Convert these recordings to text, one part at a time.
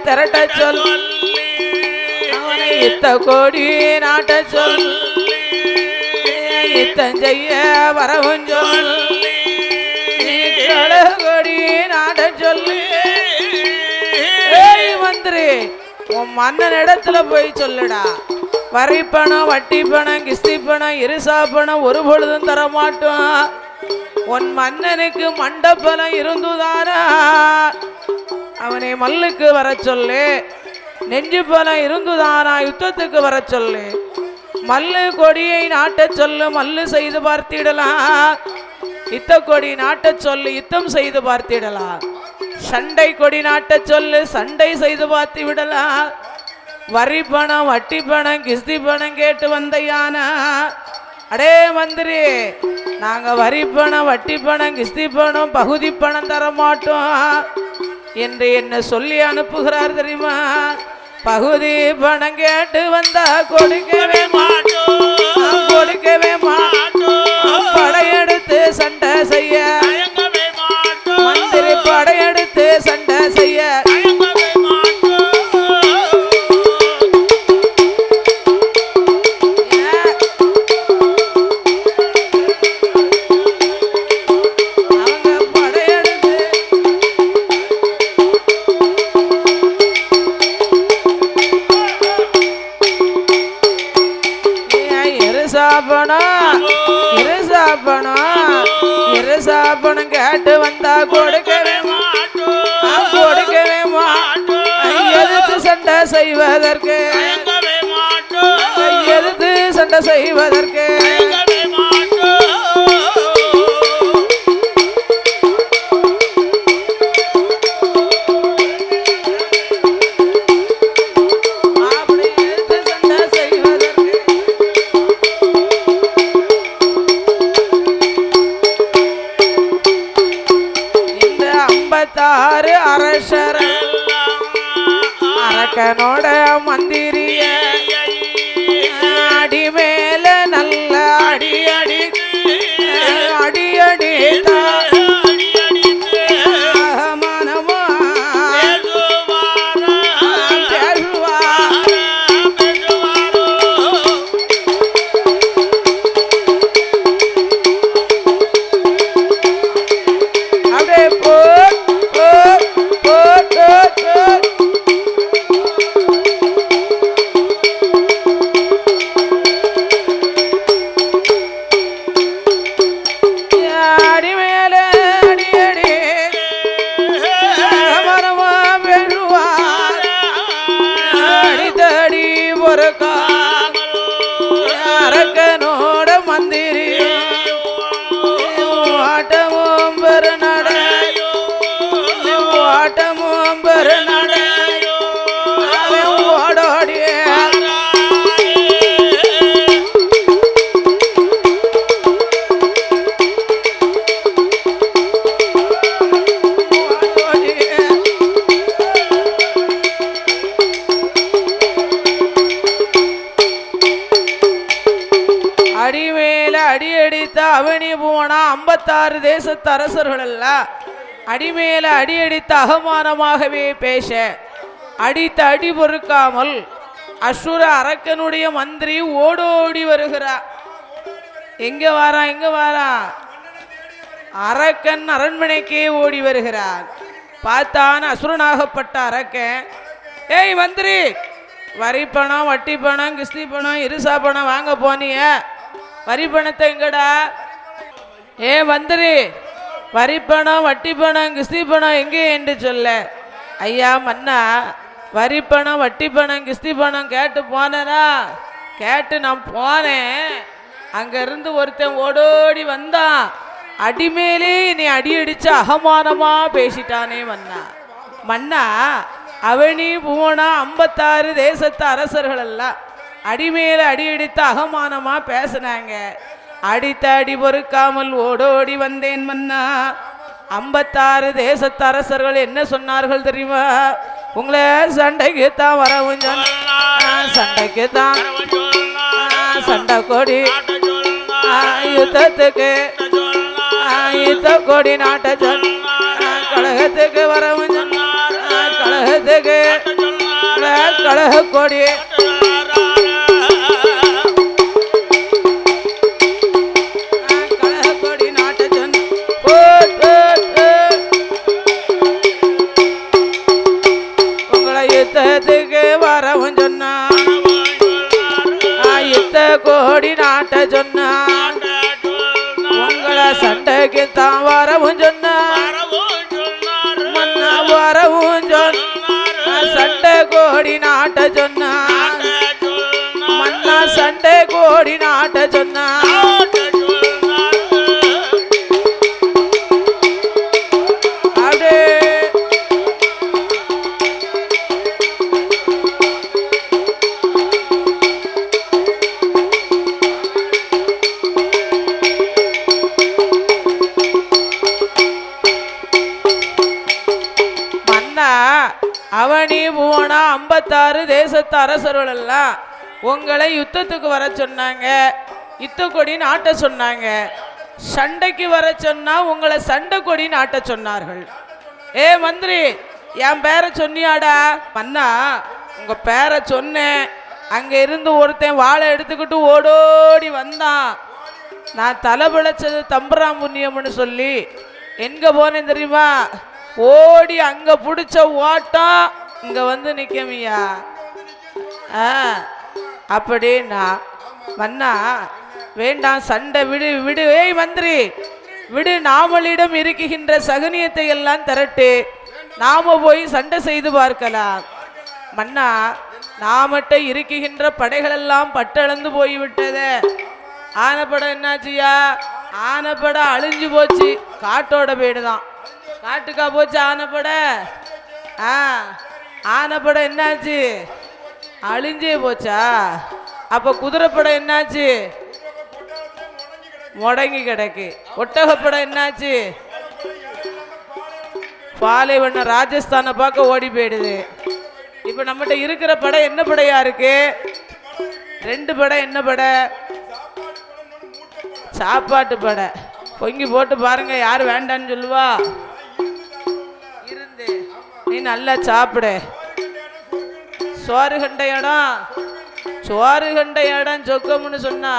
திரட்ட சொல் அவனை இத்த கோடி நாட்ட சொல் இத்தம் செய்ய வரவும் சொல் கோடி நாட்ட சொல்லு மந்திரி உன் மன்னன் இடத்துல போய் சொல்லுடா வரி பணம் வட்டி பணம் கிஸ்தி பணம் இருசா பணம் ஒரு பொழுதும் தரமாட்டோம் உன் மன்னனுக்கு மண்டபலம் இருந்துதானா அவனை மல்லுக்கு வர சொல்லு நெஞ்சு பலம் இருந்துதானா யுத்தத்துக்கு வர சொல்லு மல்லு கொடியை நாட்ட சொல்லு மல்லு செய்து பார்த்திடலாம் இத்த கொடி நாட்ட சொல்லு யுத்தம் செய்து பார்த்திடலாம் சண்டை கொடி நாட்ட சொல்லு சண்டை செய்து பார்த்து விடலாம் வரி பணம் வட்டி பணம் கிஸ்தி பணம் கேட்டு வந்தையானா அடே மந்திரி நாங்க வரி பணம் வட்டி பணம் கிஸ்தி பணம் பகுதி பணம் தர மாட்டோம் என்று என்ன சொல்லி அனுப்புகிறார் தெரியுமா பகுதி பணம் கேட்டு வந்தா கொடுக்கவே மாட்டோம் கொடுக்கவே மாட்டோம் படையெடுத்து சண்டை செய்ய மந்திரி படையெடுத்து சண்டை செய்ய இருசாப்பணம் கேட்டு வந்தா கொடுக்கவே மாட்டோம் கொடுக்கவே மாட்டோம் எதிர்த்து சண்டை செய்வதற்கு எதிர்த்து சண்டை செய்வதற்கு அரக்கனோட மந்திரிய அடி மேல நல்ல அடி அடி அடி அடி மனமா அப்படியே அரக்கனோட மந்திரி ஆட்டமும் பெருநட ஆட்டமும் பெருநட ஓடோடிய அடிமேல அடி அடித்த அவனி போனா 56 தேசத்து அரசர்கள் எல்லாம் அடிமேல அடி அடித்த அகமானமாகவே பேச அடித்த அடி பொறுக்காமல் அசுர அரக்கனுடைய மந்திரி ஓடோடி வருகிறார். எங்க வாரா அரக்கன் அரண்மனைக்கே ஓடி வருகிறார். பார்த்தான் அசுரனாகப்பட்ட அரக்கன், ஏய் மந்திரி, வரி பணம் வட்டி பணம் கிஸ்தி பணம் இருசா பணம் வாங்க போனிய, வரி பணத்தை எங்கடா? ஏ மந்திரி, வரி பணம் வட்டி பணம் கிஸ்தி பணம் எங்கே என்று சொல்ல. ஐயா மன்னா, வரி பணம் வட்டி பணம் கிஸ்தி பணம் கேட்டு போனேனா? கேட்டு நான் போனேன். அங்கிருந்து ஒருத்தன் ஓடோடி வந்தான். அடிமேலே நீ அடி அடிச்சு அகமானமா பேசிட்டானே மன்னா. மன்னா, அவனி பூனா 56 தேசத்து அரசர்கள் எல்லாம் அடிமேல அடி அடித்து அகமானமா பேசினாங்க. அடித்த அடி பொறுக்காமல் ஓடோடி வந்தேன் மன்னா. 56 தேசத்து அரசர்கள் என்ன சொன்னார்கள் தெரியுமா? உங்களை சண்டைக்கு தான் வரவும் சண்டைக்கு தான் சண்டை கொடி யுத்தத்துக்கு யுத்த கொடி நாட்ட சொல் கழகத்துக்கு வரவும் கழகத்துக்கு கழக கொடி கழக கொடி நாட்ட சொன்ன உங்களை யுத்தத்துக்கு வரவும் சொன்னா யுத்த கோடி நாட்ட சொன்னா உங்களை சண்டைக்கு தான் வரவும் சொன்னா மன்னா வரவும் சொன்ன சண்டை கோடி நாட்ட சொன்னா மன்னா சண்டை கோடி நாட்ட சொன்னா அவனி பூவனா 56 தேசத்து அரசர்கள் எல்லாம் உங்களை யுத்தத்துக்கு வர சொன்னாங்க யுத்த கொடி நாட்ட சொன்னாங்க சண்டைக்கு வர சொன்னா உங்களை சண்டை கொடி நாட்ட சொன்னார்கள் ஏ மந்திரி என் பேரை சொன்னியாடா மன்னா உங்க பேரை சொன்னேன் அங்க இருந்து ஒருத்தன் வாழை எடுத்துக்கிட்டு ஓடோடி வந்தான் நான் தலை பிழைச்சது தம்பராம் புண்ணியம்னு சொல்லி எங்க போனேன் தெரியுமா ஓடி அங்க பிடிச்ச ஓட்டம் இங்க வந்து நிக்கமியா அப்படின்னா மன்னா வேண்டாம் சண்டை விடு விடு ஏய் மந்திரி விடு நாமளிடம் இருக்குகின்ற சகுனியத்தை எல்லாம் திரட்டு நாம போய் சண்டை செய்து பார்க்கலாம் மன்னா நாமட்ட இருக்குகின்ற படைகள் எல்லாம் பட்டளந்து போய்விட்டதே ஆனப்படம் என்னாச்சியா ஆனப்படம் அழிஞ்சு போச்சு காட்டோட வீடுதான் காட்டுக்கா போச்சு ஆனப்பட ஆனப்பட என்னாச்சு அழிஞ்சே போச்சா அப்ப குதிரைப்படம் என்னாச்சு முடங்கி கிடக்கு ஒட்டகப்படம் என்னாச்சு பாலைவன ராஜஸ்தானை பார்க்க ஓடி போயிடுது இப்ப நம்மகிட்ட இருக்கிற படம் என்ன படையா இருக்கு 2 படம் என்ன படை சாப்பாட்டு படை பொங்கி போட்டு பாருங்க யாரு வேண்டான்னு சொல்லுவா இருந்து நீ நல்லா சாப்பிடு சோறு கண்ட இடம் சொக்கம்னு சொன்னா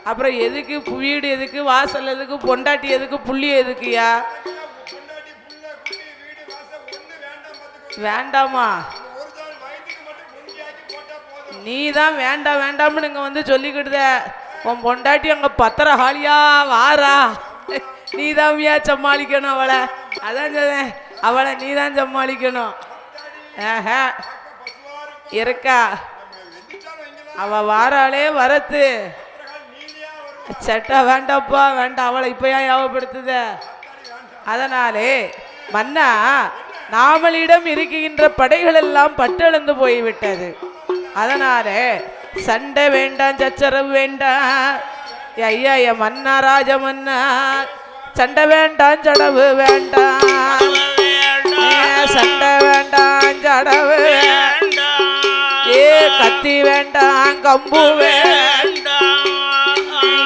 அப்புறம் எதுக்கு வீடு எதுக்கு வாசல் எதுக்கு பொண்டாட்டி எதுக்கு புள்ளி எதுக்குயா வேண்டாமா நீ தான் வேண்டாம் வேண்டாம்னு இங்க வந்து சொல்லிக்கிடுத உன் பொண்டாட்டி அங்க பத்திர ஹாலியா வாரா நீ தான் சமாளிக்கணும் அவளை அதான் சொல்றேன் அவளை நீ தான் சமாளிக்கணும் இருக்கா அவ வாராளே வரத்து சட்டை வேண்டாப்பா வேண்டாம் அவளை இப்ப ஏன் ஞாபகப்படுத்துத அதனாலே மன்னா நாமளிடம் இருக்குகின்ற படைகள் எல்லாம் பட்டெழுந்து போய்விட்டது அதனாலே சண்டை வேண்டாம் சச்சரவு வேண்டாம் ஐயா என் மன்னா ராஜ மன்னா சண்டை வேண்டாம் சடவு வேண்டாம் சண்டை வேண்டாம் சடவு ஏ கத்தி வேண்டாம் கம்பு வேண்டாம்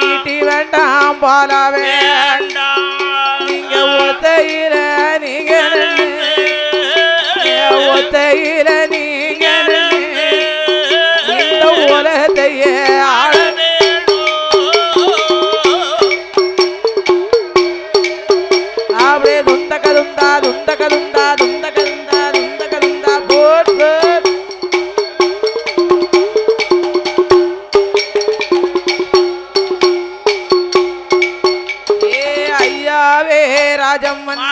ஈட்டி வேண்டாம் பாலா வேண்டாம் நீங்க ஒத்தையில நீங்க ஒத்தையில நீங்க இந்த உலகத்தையே ஆள அப்படியே துந்தகதுந்தா துந்தகதுந்தா துந்தகதுந்தா துந்தகதுந்தா போட் போட் ஏ ஐயாவே ராஜம்மன்னா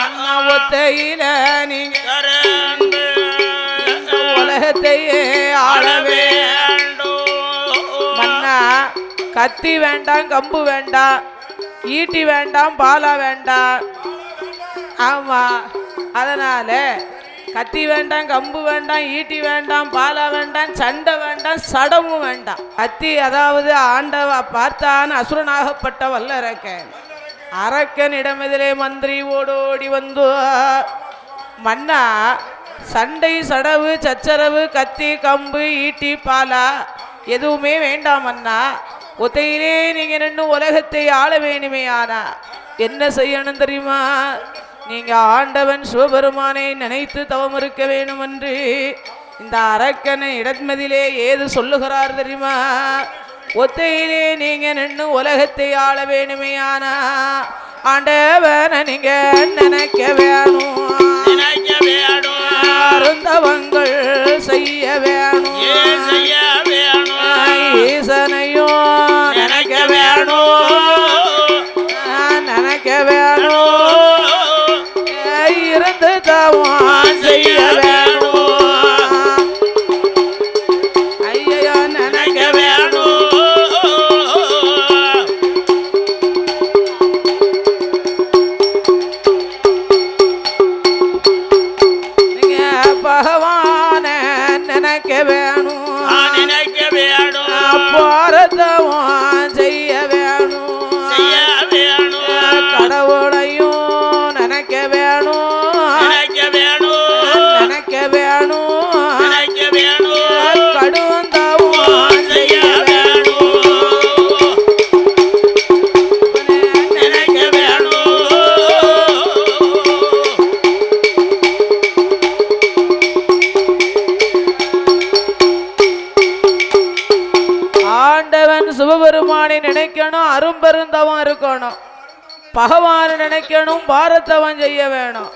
அண்ணா ஒத்தையில நீங்க உலகத்தையே ஆளவே மன்னா கத்தி வேண்டாம் கம்பு வேண்டாம் ஈட்டி வேண்டாம் பாலா வேண்டாம் ஆமா அதனால கத்தி வேண்டாம் கம்பு வேண்டாம் ஈட்டி வேண்டாம் பாலா வேண்டாம் சண்டை வேண்டாம் சடமும் வேண்டாம் கத்தி அதாவது ஆண்டவ பார்த்தான் அசுரனாகப்பட்ட வல்லரக்கன் அரக்கனிடமிதிலே மந்திரி ஓடோடி வந்து மன்னா சண்டை சடவு சச்சரவு கத்தி கம்பு ஈட்டி பாலா எதுவுமே வேண்டாம் அண்ணா ஒத்தையிலே நீங்க நின்று உலகத்தை ஆள வேணுமே ஆனா என்ன செய்யணும் தெரியுமா நீங்க ஆண்டவன் சிவபெருமானை நினைத்து தவம் இருக்க வேண்டும் என்று இந்த அரக்கனை இடமதிலே ஏது சொல்லுகிறார் தெரியுமா? ஒத்தையிலே நீங்க நின்று உலகத்தை ஆள வேணுமையானா ஆண்டவனை நீங்க நினைக்க வேணும், அருந்தவங்கள் செய்ய வேணும், ஈசனையும் நினைக்க வேணும், நினைக்க வேணும், இருந்து தவம் செய்ய வேணும், ஐயோ நினைக்க வேணும். நீங்க பகவான நினைக்க வேணும், நினைக்க வேணும், பாரதவம் செய்ய வேணும், செய்ய வேணும், கடவுளையும் நினைக்க வேணும், நினைக்க வேணும், நினைக்க வேணும், நினைக்க வேணும், கடுவந்தவம் செய்ய வேணும், நினைக்க வேணும். ஆண்டவன் சிவபெருமானை நினைக்கணும், அரும்பெருந்தவம் இருக்கணும், பகவானை நினைக்கணும், பாரதவம் செய்ய வேணும்,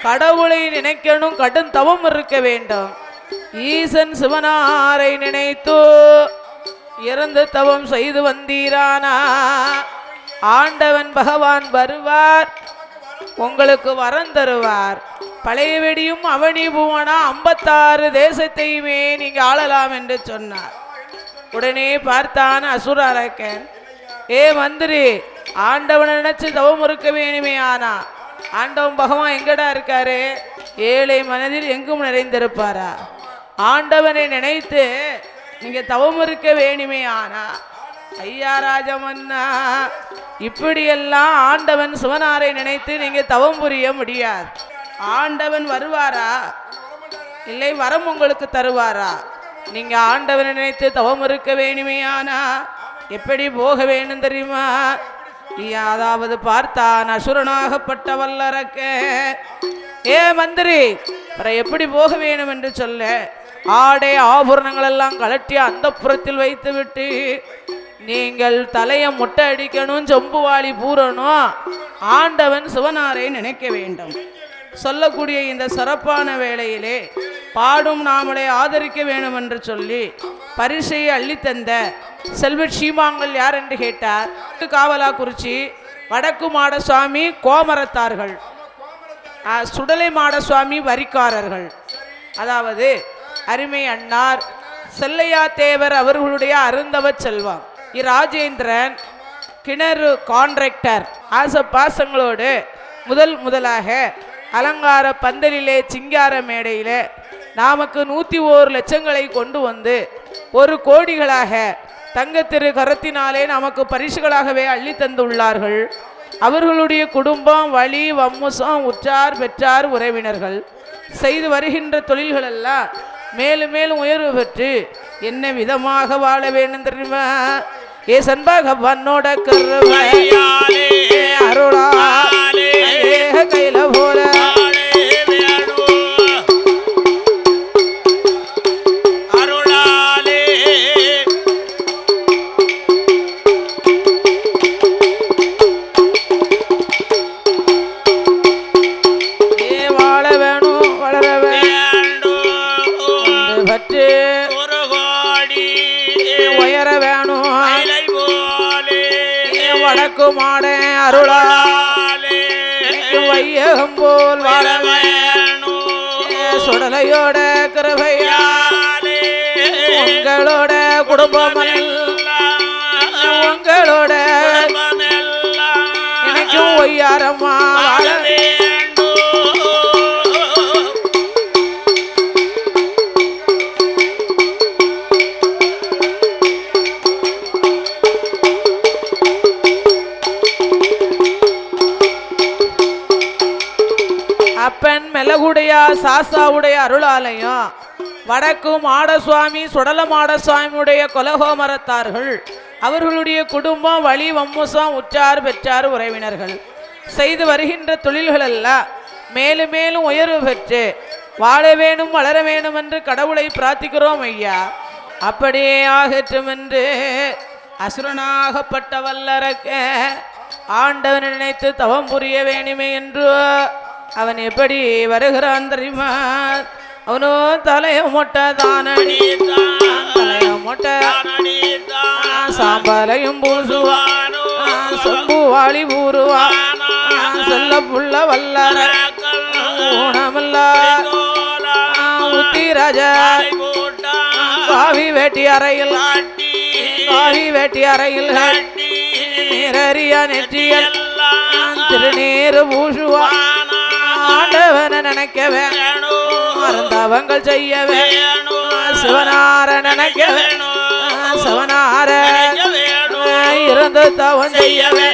கடவுளை நினைக்கணும், கடும் தவம் இருக்க வேண்டும். ஈசன் சிவனாரை நினைத்து இறந்து தவம் செய்து வந்தீரானா ஆண்டவன் பகவான் வருவார், உங்களுக்கு வரம் தருவார். பழைய வெடியும் அவனி புவனா 56 தேசத்தையுமே நீங்க ஆளலாம் என்று சொன்னார். உடனே பார்த்தான் அசுர அரக்கன், ஏ மந்திரி, ஆண்டவனை நினைச்சு தவம் இருக்க வேணுமே. ஆனா ஆண்டவன் பகவான் எங்கடா இருக்காரு? ஏழை மனதில் எங்கும் நிறைந்திருப்பாரா? ஆண்டவனை நினைத்து நீங்க தவம் இருக்க வேணுமே. ஆனா ஐயா ராஜமன்னா, இப்படியெல்லாம் ஆண்டவன் சிவனாரை நினைத்து நீங்க தவம் புரிய முடியாது. ஆண்டவன் வருவாரா? இல்லை வரம் உங்களுக்கு தருவாரா? நீங்க ஆண்டவனை நினைத்து தவம் இருக்க வேணுமே. ஆனா எப்படி போக வேணும் தெரியுமா? அதாவது பார்த்தான் அசுரனாகப்பட்ட வல்லரக்க, ஏ மந்திரி, எப்படி போக வேணும் என்று சொல்ல, ஆடை ஆபரணங்கள் எல்லாம் கலட்டி அந்த புறத்தில் வைத்து விட்டு நீங்கள் தலையை முட்டை அடிக்கணும், சொம்புவாளி பூரணும், ஆண்டவன் சிவனாரை நினைக்க வேண்டும். சொல்லக்கூடிய இந்த சிறப்பான வேளையிலே பாடும் நாமளை ஆதரிக்க வேண்டும் என்று சொல்லி பரிசையை அள்ளித்தந்த செல்வ சீமாங்கள் யார் என்று கேட்டார். காவலாக்குறிச்சி வடக்கு மாட சுவாமி கோமரத்தார்கள், சுடலை மாட சுவாமி வரிக்காரர்கள், அதாவது அருமை அண்ணார் செல்லையா தேவர் அவர்களுடைய அருந்தவ செல்வம் ராஜேந்திரன் கிணறு கான்ட்ராக்டர் ஆச பாசங்களோடு முதலாக அலங்கார பந்தலிலே சிங்கார மேடையிலே நமக்கு 101 லட்சங்களை கொண்டு வந்து 1 கோடிகளாக தங்கத்திரு கரத்தினாலே நமக்கு பரிசுகளாகவே அள்ளி தந்துள்ளார்கள். அவர்களுடைய குடும்பம், வழி, வம்சம், உற்றார், பெற்றார், உறவினர்கள் செய்து வருகின்ற தொழில்களெல்லாம் மேலும் மேலும் உயர்வு பெற்று என்ன விதமாக வாழ வேண்டும் தெரியுமா? ஏ சண்பகவனோட கருவை அருளா கையில போல மாட அருளாலே வையகம் போல் வாழ சுடலையோட கிருபையாலே உங்களோட குடும்பம் உங்களோட எனக்கும் ஒய்யாரம்மா வாழ அப்பன் மெலகுடைய சாஸ்தாவுடைய அருளாலயம் வடக்கு மாடசுவாமி சுடல மாடசுவாமியுடைய கொலகோமரத்தார்கள் அவர்களுடைய குடும்பம், வழி, வம்சம், உற்றார், பெற்றார், உறவினர்கள் செய்து வருகின்ற தொழில்கள் எல்லாம் மேலும் மேலும் உயர்வு பெற்று வாழ வேணும் வளர வேணும் என்று கடவுளை பிரார்த்திக்கிறோம் ஐயா. அப்படியே ஆகட்டும் என்று அசுரனாகப்பட்ட வல்லரக்க ஆண்டவன் நினைத்து தவம் புரிய வேணுமே என்று அவன் எப்படி வருகிறான் தெரியுமா? அவனோ தலைய மொட்டை தானடி, தலைய மொட்டை சாம்பலையும் பூசுவான், சொம்பு வாளி ஊறுவான், சொல்ல புள்ள வல்லர ஊனமில்லா உத்திராஜா காவி வேட்டி அறையில், காவி வேட்டி அறையில் நீரறியா நெற்றியல் திருநீர் பூசுவான். ஆண்டவனை நினைக்கவே மறந்தவங்கள் செய்யவே சிவனார நினைக்கவே சிவனார இருந்து தவம் செய்யவே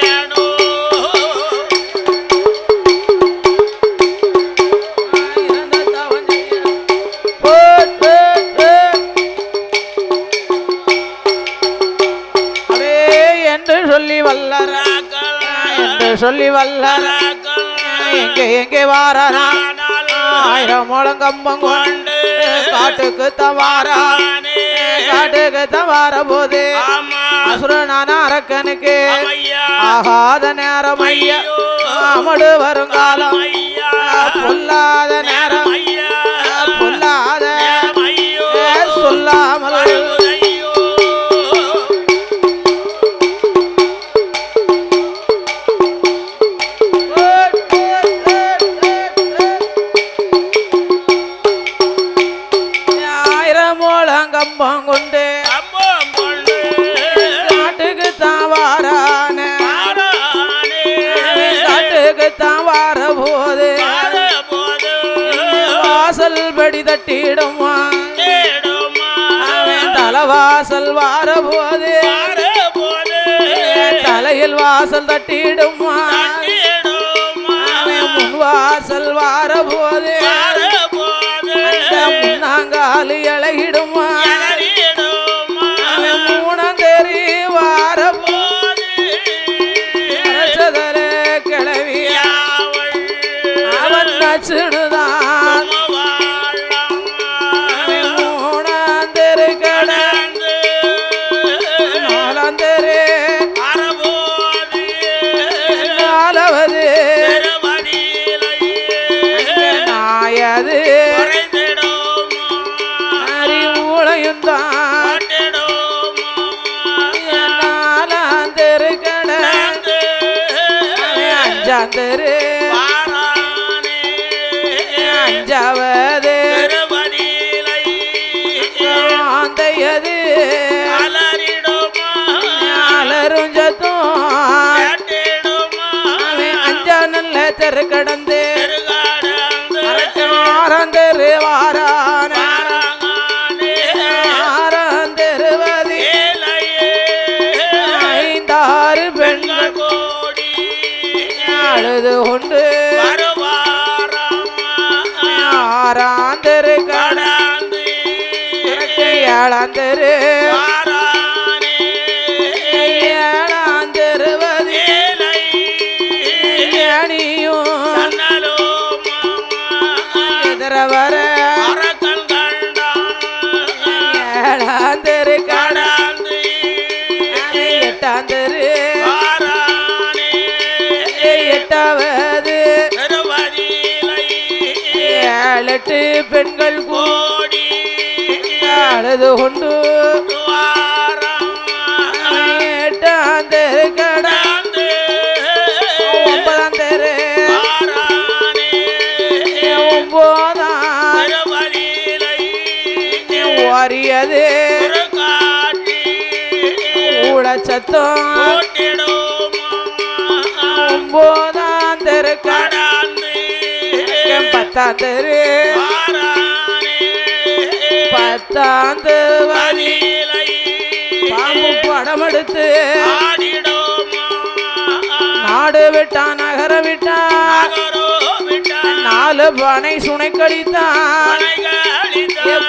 சொல்லி வல்லர என்று சொல்லி வல்லர எங்கே எங்கே வாரா ஆயிரம் முழங்கம்பம் கொண்டு காட்டுக்கு தவாரா, காட்டுக்கு தவார போது அசுரனான அரக்கனுக்கு ஆகாத நேரம் ஐயா, அமடு வருங்காலம் பொல்லாத நேரம், பொல்லாத சொல்லாமல் கம்பம் கொண்டு காட்டுக்கு தான் வாரான, காட்டுக்கு தான் வார போது வாசல் படி தட்டிடுமா, தலைவாசல் வார போது தலையில் வாசல் தட்டிடுமா, முன் வாசல் வார போது முன்னாங்காலு இழகிடுமா, மூணந்தேரி வார போது கிளவி அவன் நச்சுடுதான் மூணாந்தேரு கடந்து நாலாந்தேரு நாலாவது நாயது நாலாந்தேரு கடந்து அஞ்சாந்தேரு அஞ்சாவது ஆந்தையது அலருஞ்சத்தும் அஞ்சா நல்ல தெரு கடந்து ஆறாந்தேரு வாரான ஆறாந்தேருவதி ஐந்தாறு பெண்கள் அழுது கொண்டு ஆறாந்தேரு கடந்து ஏழாந்தேரு ஏழாந்தேருவதி ஏனியும் எதிர வர ஏழாந்தேரு கடந்து எட்டாந்தேரு எட்டாவது ஏழெட்டு பெண்கள் கூடி அழுது கொண்டு எட்டாந்தேரு கடந்து ஒன்பதாந்தேரு ஒன்பதாம் வாரியது ஊழச்சத்தம் ஒன்பதாந்தேரு கடந்து பத்தாந்தேரு பத்தாந்தேரு பாம்பு படம் எடுத்து நாடு விட்டான் நகர விட்டான் நாலு பனை சுனை கழித்தான்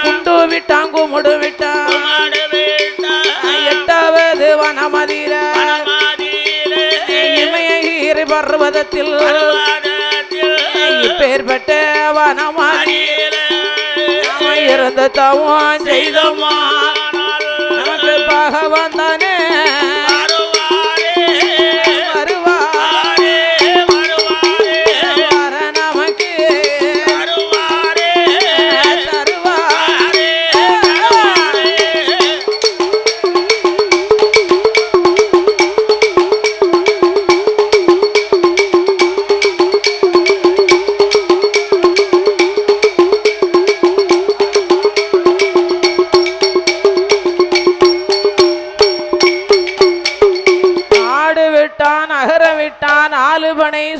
குண்டு விட்டான் குமுடு விட்டான் எட்டாவது வனமதிர இமய பர்வ பருவதத்தில் இப்பேற்பட்ட வனமாடி இருந்த தவம் செய்தோமா நமக்கு பகவான் தானே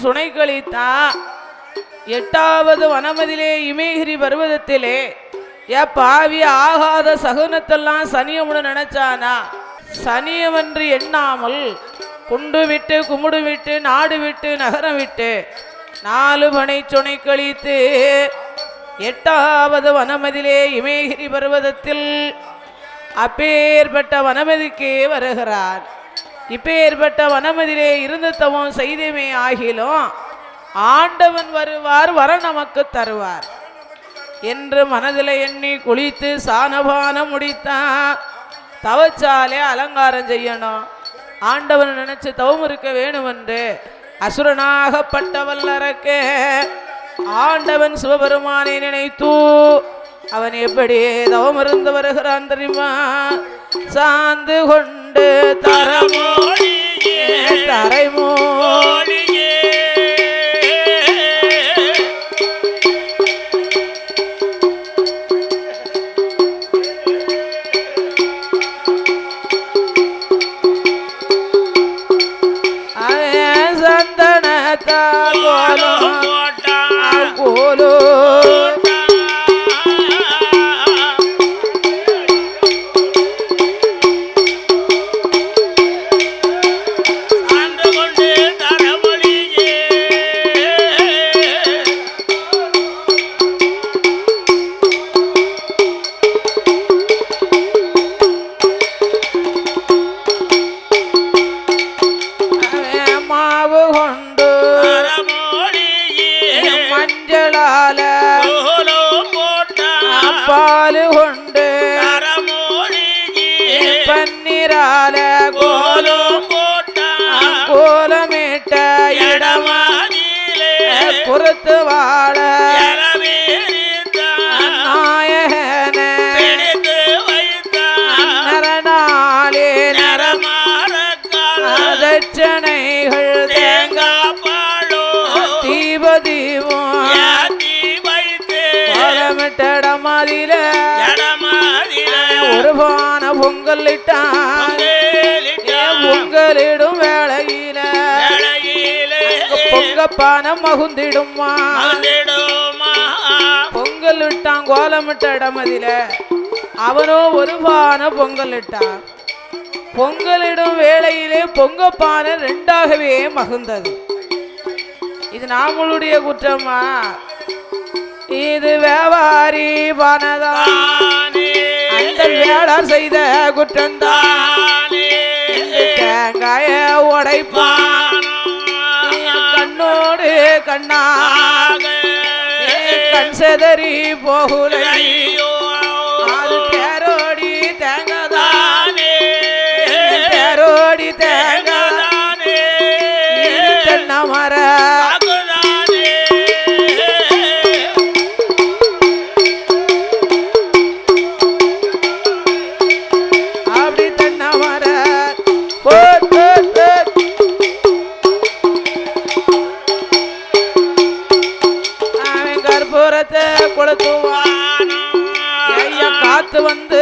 சுனை கழித்தான். 8வது வனமதிலே இமயகிரி பர்வதத்திலே பாவி ஆகாத சகுனத்தெல்லாம் சனியமுடன் நினைச்சானா சனியவன்று எண்ணாமல் குண்டு விட்டு குமுடு விட்டு நாடு விட்டு நகரம் விட்டு 4 பனை சுனை கழித்து 8வது வனமதிலே இமயகிரி பர்வதத்தில் அப்பேற்பட்ட வனமதிக்கு வருகிறார். இப்பேற்பட்ட வனமதிலே இருந்து தவம் செய்தமே ஆகிலும் ஆண்டவன் வருவார், வர நமக்கு தருவார் என்று மனதில் எண்ணி குளித்து சானபானம் முடித்தான். தவச்சாலே அலங்காரம் செய்யணும், ஆண்டவன் நினைச்சு தவம் இருக்க வேணும் என்று அசுரனாகப்பட்ட வல்லரக்கே ஆண்டவன் சிவபெருமானை நினைத்து அவன் எப்படி தவம் இருந்து வருகிறான் தெரியுமா? சாந்து கொண்டு தரைமோழியே சந்தனத்தால் கோலோ பாலு கொண்டு பன்னீரால கோலமிட்ட இடமாதிலே பொறுத்து வாழ நாயகன நரநாளே தட்சணைகள் தீபதீபம் இடமாதில ஒரு பான பொங்கல் இட்டான். பொங்கலிடும் வேளையில பொங்கப்பான மகுந்திடுமா பொங்கல் இட்டான். கோலமிட்ட இடமதில அவனோ ஒரு பான பொங்கல் இட்டான். பொங்கலிடும் வேளையிலே பொங்கப்பான 2ஆகவே மகுந்தது. இது நாமளுடைய குற்றமா? இது வியாபாரி பணதானே, அந்த வேளார் செய்த குற்றந்தானே. தேங்காய உடைப்பான் கண்ணோடு கண்ணாக கண் செதறி போகுலையோ. அது தேரோடி தேங்காதானே, தேரோடி தேங்காதானே. தென்னை மர கொளுத்துவான். காத்து வந்து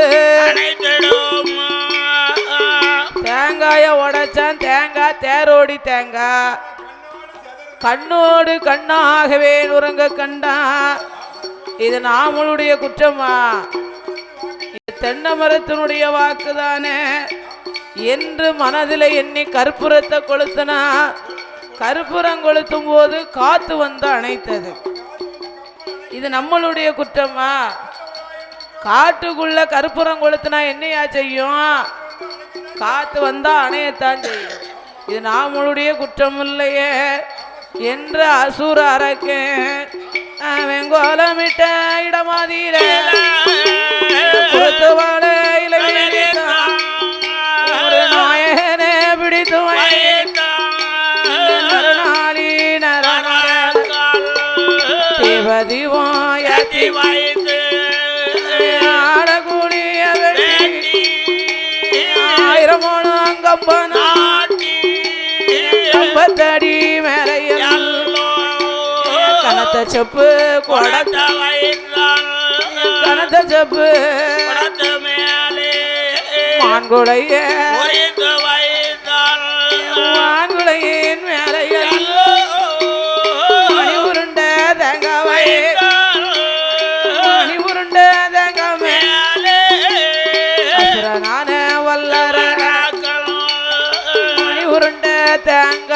தேங்காய உடைச்சான். தேங்காய் தேரோடி தேங்காய் கண்ணோடு கண்ணாகவே நுறங்க கண்டான். இது நாமளுடைய குற்றமா? தென்னை மரத்தினுடைய வாக்குதானே என்று மனதில் எண்ணி கற்பூரத்தை கொளுத்தினா. கற்பூரம் கொளுத்தும் போது காத்து வந்து அணைத்தது. இது நம்மளுடைய குற்றமா? காட்டுக்குள்ள கற்பூரம் கொளுத்தினா என்னையா செய்யும்? காத்து வந்தா அணையத்தான் செய்யும். இது நாமளுடைய குற்றம் இல்லையே. என்ற அசுர அரக்கு வெங்கோலமிட்ட இடமாதிர பொறுத்து வாழ ஒரு நாயகனே பிடித்து நரநாளி தேவதிவாயத்தி ஆடக்கூடிய ஆயிரமோன அங்கப்பனா கம்பத்தடி மேலையில் கனத்த செப்பு கொடத்த கனத்த செப்பு மான்குடைய மான்குடையின் மேலையில் மணி உருண்ட தங்கவை மணி உருண்ட தங்கமே நான வல்லர மணி உருண்ட தங்க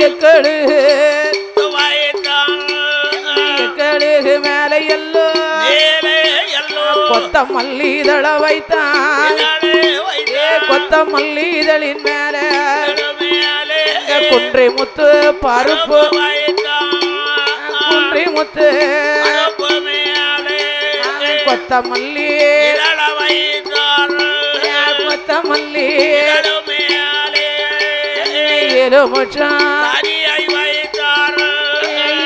எக்கடு எக்கடுகு மேலே எல்லோ கொத்த மல்லிதழ வைத்தான் கொத்த மல்லிதழின் மேலே குன்றை முத்து பருப்பு குன்றை முத்து கொத்த மல்லி கொத்த மல்லி எலுமுச்சான்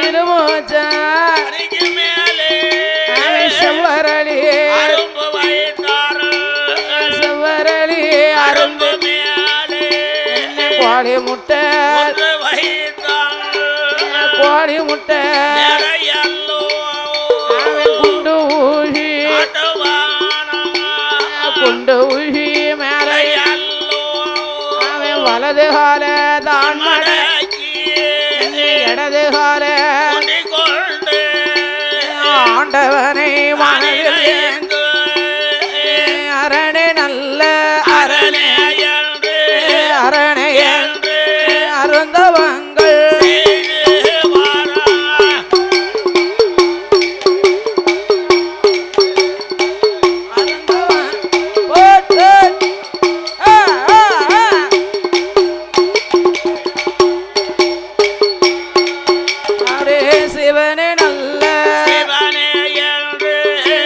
எலுமுச்சான் செவ்வரளி செவ்வரளி அரும்பு கோழி முட்டை கோழி முட்டை குண்டு ஊழி குண்டு ஊழி மேலே அவன் வலது கால தான் இடது கால ஆண்டவனை மனதில் அரணே நல்ல அரணே அரணே அருந்தவங்கள் சிவனே நல்ல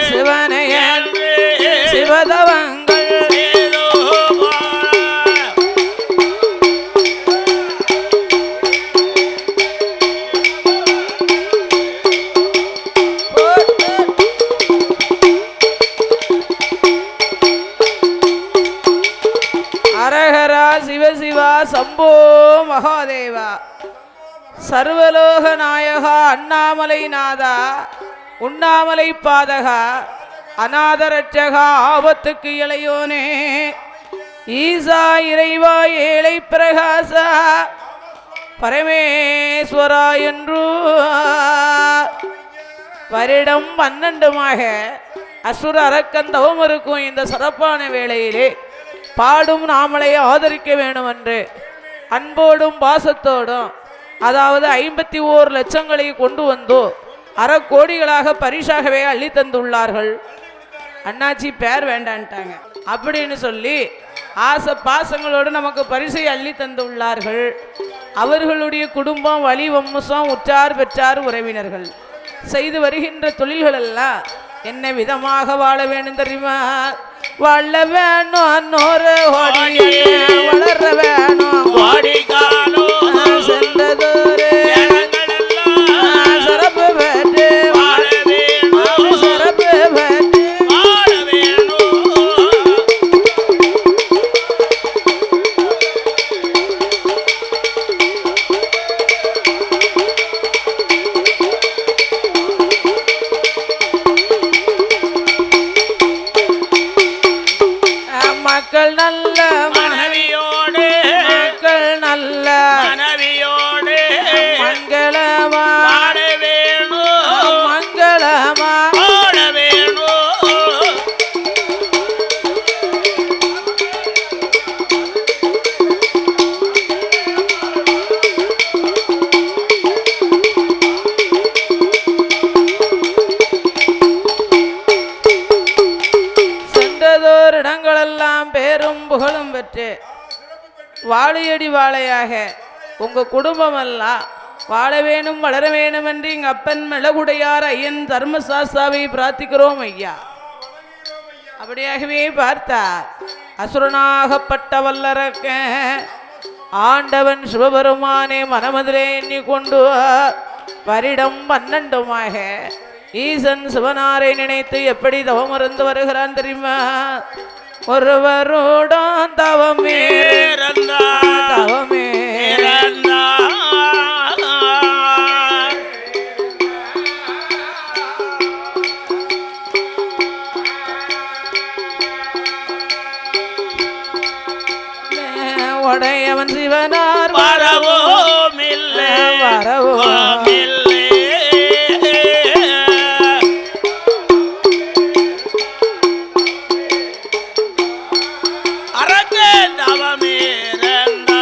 சிவனே சிவதவங்கள் அரஹரா சிவசிவா சம்போ மகாதேவா சர்வலோக நாயகா அண்ணாமலை நாதா உண்ணாமலை பாதகா அநாதரட்சகா ஆபத்துக்கு இளையோனே ஈசா இறைவா ஏழை பிரகாசா பரமேஸ்வரா என்று வருடம் 12மாக அசுர அரக்கன் தவம் இருக்கும் இந்த சிறப்பான வேளையிலே பாடும் நாமளை ஆதரிக்க வேண்டும் என்று அன்போடும் பாசத்தோடும் அதாவது 51 லட்சங்களை கொண்டு வந்தோ அறக்கோடிகளாக பரிசாகவே அள்ளி தந்துள்ளார்கள். அண்ணாச்சி பேர் வேண்டான்ட்டாங்க அப்படின்னு சொல்லி ஆசை பாசங்களோடு நமக்கு பரிசை அள்ளி தந்துள்ளார்கள். அவர்களுடைய குடும்பம் வழி வம்சம் உற்றார் பெற்றார் உறவினர்கள் செய்து வருகின்ற தொழில்கள் எல்லாம் என்ன விதமாக வாழ வேண்டும் தெரியுமா? வாழ வேணும் வளர வேணும் சென்றதோரு சிறப்பு பெற்று சிறப்பு பெற்று மக்கள் நல்ல மனைவியோடு மக்கள் நல்ல மனைவியோடு மங்களமா வேணும் மங்களமா வேணும். சென்றதோர் இடங்களெல்லாம் பேரும் புகழும் பெற்று வாழையடி வாழையாக உங்க குடும்பம் எல்லாம் வாழ வேணும் வளர வேணும் என்று எங்க அப்பன் மிளகுடையார் ஐயன் தர்மசாஸ்தாவை பிரார்த்திக்கிறோம் ஐயா. அப்படியாகவே பார்த்தார். அசுரனாகப்பட்ட வல்லரக்க ஆண்டவன் சிவபெருமானே மனமதிலே எண்ணிக்கொண்டு வருடம் 12மாக ஈசன் சிவனாரை நினைத்து எப்படி தவம் இருந்து வருகிறான் தெரியுமா? ஒருவரோடும் தவமே தவமே உடையவன் சிவனார் வரவோம் இல்லை வரவோம் இல்லை அரக்கே தவமேறந்தா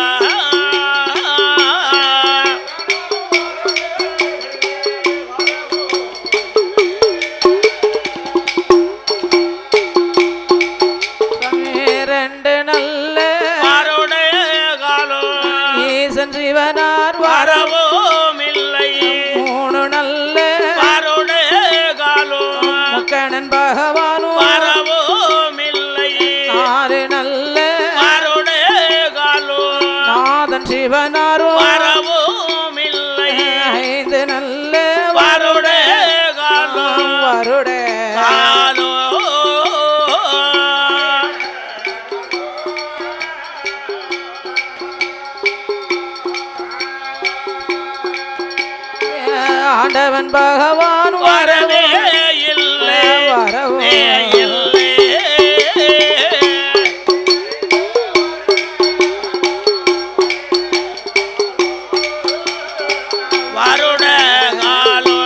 ரெண்டு நல்ல சிவனார் வரவோம் இல்லை 3 நல்ல காலும் முக்கணன் பகவானும் வரவோம் இல்லை 4 நல்ல காலும் நாதன் சிவனாரும் வரவோம் இல்லை 5 நல்ல காலும் வருட ஆண்டவன் பகவான் வரவே இல்லை வரவே இல்லை வருட காலோ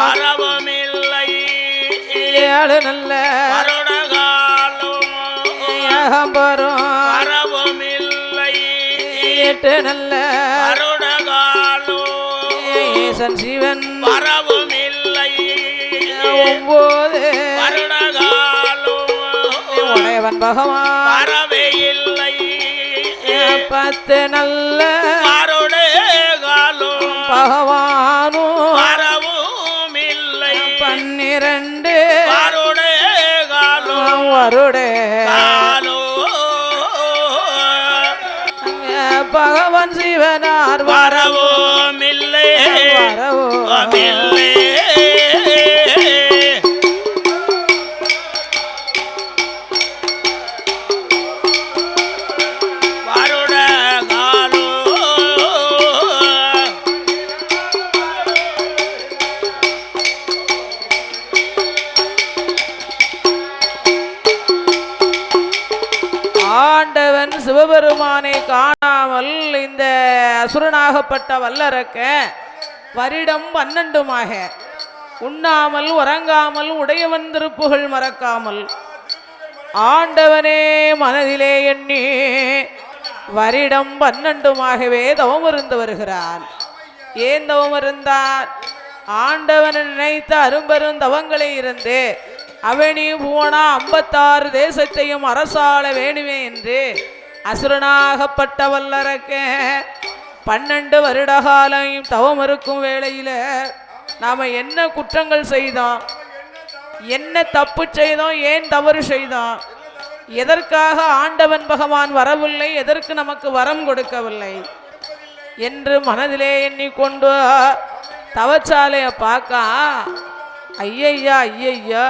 வரவுமில்லை 7 நல்ல வருடகாலும் வரவுமில்லை 8 நல்ல வருடகாலும் ஈசன் சிவன் வரவுமில்லை 9 வருடகாலும் உடையவன் பகவான் வரவே இல்லை 10 நல்ல வருடகாலும் பகவானும் வரவும் இல்லை 12 வருடகாலும் வருட பகவான் சிவனார் வரவும் இல்லை வரவும் இல்லை ஆண்டவன் சிவபெருமானை காணாமல் இந்த அசுரனாகப்பட்ட வல்லரக்க வருடம் 12மாக உண்ணாமல் உறங்காமல் உடையவன் திருப்புகள் மறக்காமல் ஆண்டவனே மனதிலே எண்ணி வருடம் 12மாகவே தவம் இருந்து வருகிறான். ஏன் தவம் இருந்தான்? ஆண்டவனை நினைத்த அரும்பெரும் தவங்களை இருந்து அவனி பூவனா 56 தேசத்தையும் அரசாள வேணுமே என்று அசுரனாகப்பட்ட வல்லரக்க 12 வருட காலம் தவம் இருக்கும் வேளையில நாம என்ன குற்றங்கள் செய்தோம், என்ன தப்பு செய்தோம், ஏன் தவறு செய்தோம், எதற்காக ஆண்டவன் பகவான் வரவில்லை, எதற்கு நமக்கு வரம் கொடுக்கவில்லை என்று மனதிலே எண்ணிக்கொண்டு தவச்சாலைய பார்க்க ஐயையா ஐயையா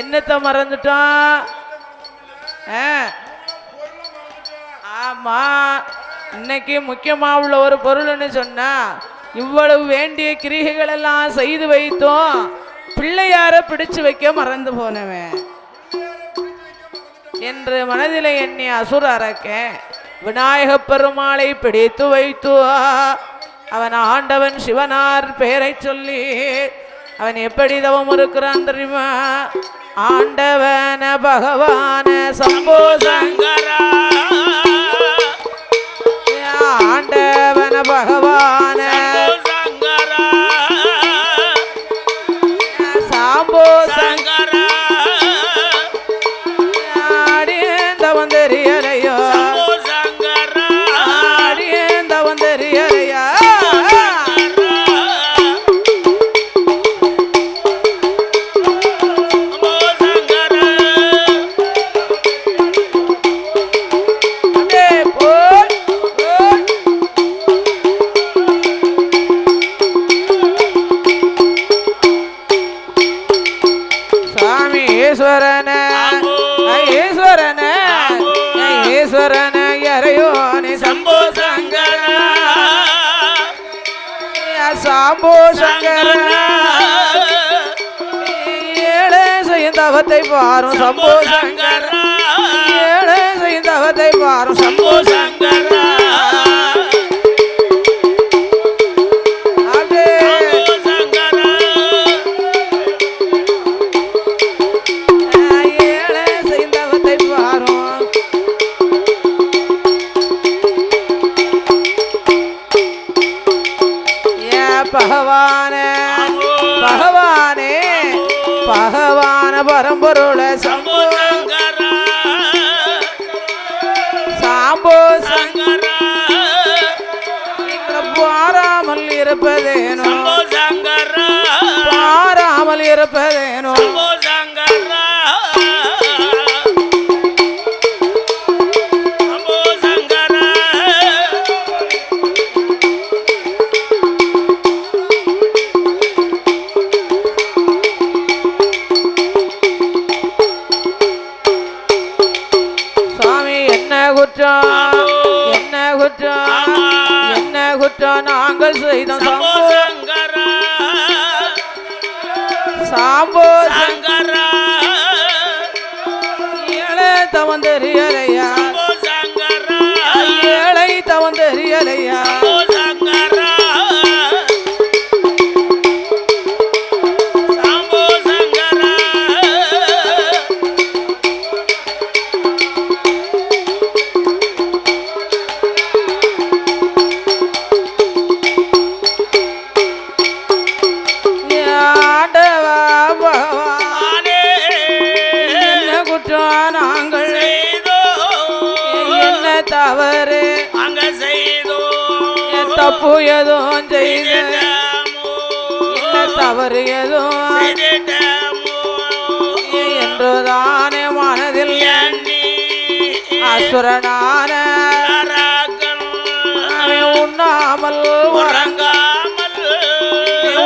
என்னத்தை மறந்துட்டான். ஆமா, இன்னைக்கு முக்கியமா உள்ள ஒரு பொருள்னு சொன்னா இவ்வளவு வேண்டிய கிரிகைகள் எல்லாம் செய்து வைத்தோம், பிள்ளையார பிடிச்சு வைக்க மறந்து போனவன் என்று மனதிலே எண்ணி அசுர அரக்க விநாயக பெருமாளை பிடித்து வைத்து அவன் ஆண்டவன் சிவனார் பெயரை சொல்லி அவன் எப்படி தவம் இருக்கிறான் தெரியுமா? ஆண்டவன பகவான சம்போ சங்கரா ஆண்டவன பகவான சங்கரா சாம்போ சங்கரா அடியேந்த வந்தெரியலையோ சங்கரா அடியேந்த வந்தெரியலையா ஈஸ்வரன ஈஸ்வரன ஈஸ்வரன எறையோனி சம்போ சங்கரா சாம்போ சங்கர ஏழை செய்தவத்தை பாரும் சம்போ சங்கர ஏழை செய்தவத்தை பாரும் சம்போ சங்கர பகவானே பகவானே பகவான பரம்பொருள சம்போ சங்கரா சாம்போ சங்கரா பாராமல் இருப்பதேனோ சம்போ சங்கரா பாராமல் இருப்பதேனோ சம்போ சங்கரா சம்போ சங்கரா குற்றம் என்ன குற்றம் என்ன குற்றம் நாங்கள் செய்தோம் சம்போ சங்கரா சாம்போ சங்கரா ஏழை தவந்தெரியலையா சம்போ சங்கரா ஏழை தவந்தெரியலையா சம்போ சங்கரா சம்போ சங்கரா நாங்கள் என்ன தவறு அங்க செய்தோ தப்பு எதுவும் செய்த என்ன தவறு எதுவும் என்றுதானே மனதில் அசுரனான உண்ணாமல் உறங்காமல்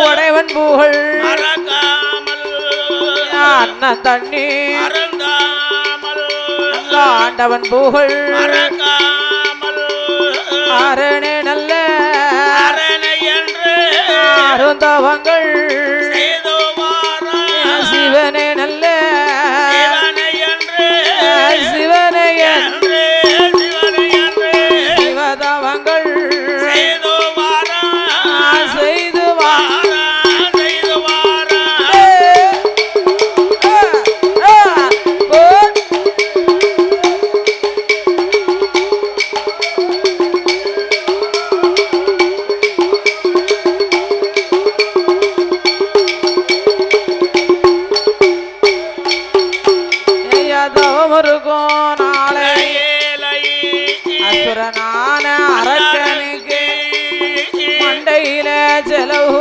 உடைவன் புகழ் அண்ணன் தண்ணி ஆண்டவன் புகழ் அரணே நல்ல அருந்தவங்கள் சிவனே நல்ல சிவனே சிவதவங்கள் செய்து இருக்கும் நாளை அசுரனான அரக்கனுக்கு மண்டையில செலவு